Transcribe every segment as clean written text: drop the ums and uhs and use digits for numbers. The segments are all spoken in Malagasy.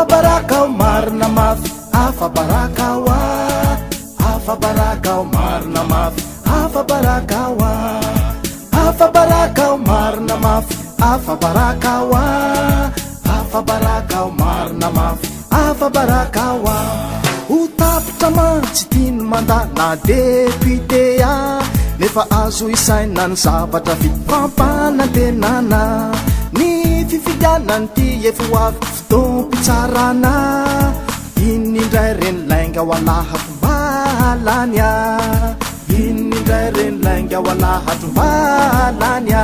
afabaraka marina mafy afabaraka wa afabaraka marina mafy afabaraka wa afabaraka marina mafy afabaraka wa afabaraka marina mafy afabaraka wa utapitra mantsy tiny mandana deputea nefa azo isaina ny zavatra fifampanantenana ny fifidianany ty efa hoavy fotompitsarana inindray reny lainga ho alahatrombalanya inindray reny lainga ho alahatrombalanya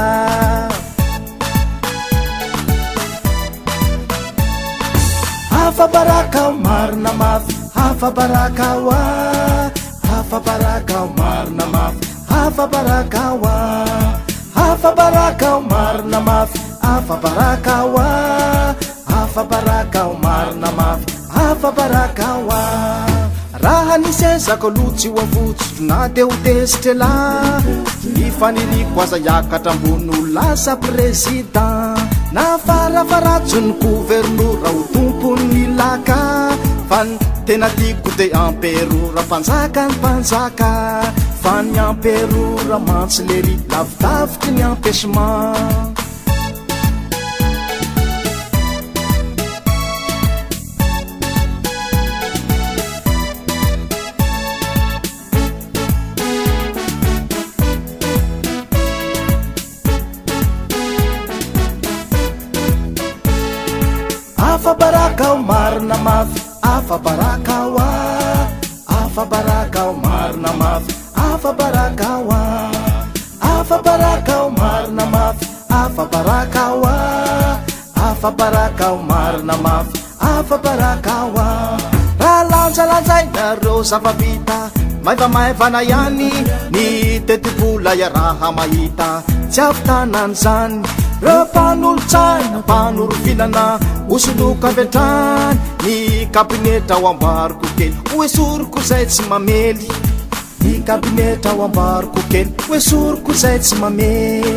afabaraka marina mafy afabaraka wa afabaraka marina mafy afabaraka wa afabaraka marina mafy afabaraka wa afabaraka marina mafy afabaraka wa raha nisezako lotsy ho avotsotro na de ho tesitra la ifaniriko aza hiakatra ambony ho lasa président na farafaratso ny gouvernora ho tompony laka fa ny tena tiako de amperora mpanjaka ny mpanjaka fa ny amperora mantsy lery lavidavitry ny empêchement afabaraka marina mafy afabaraka wa afabaraka marina mafy afabaraka wa afabaraka marina mafy afabaraka wa afabaraka marina mafy afabaraka wa raha lanjalanjainareo zavavita maivamaivana ihany ny tetivola iaraha mahita tsy avitanany zany reo mpanolotsaina mpanorofilana osoloka avetrany ny kabinetra ho ambariko kely hoesoriko zay tsy mamely ny kabinetra ho ambariko kely hoesoriko zay tsy mamely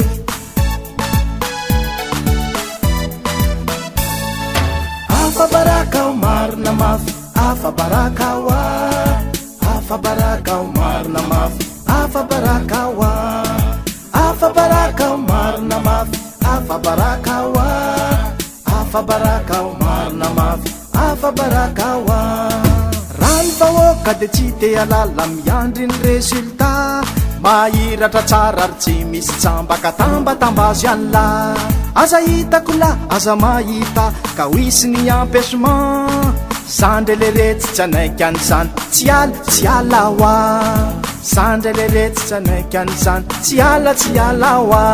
afabaraka marina mafy afabaraka wa afabaraka marina mafy afabaraka wa afabaraka marina mafy afabaraka wa afabaraka marina mafy afabaraka wa rano vahoaka de tsy te alala miandry ny resultat mahiratra tsara ary tsy misy tsambaka tambatambazy any la aza hitako la aza mahita ka ho isy ny empêchement zandre leretsy tsy anaiky anyzany tsy ala hoa zandre leretsy tsy anaiky anyzany tsy ala hoa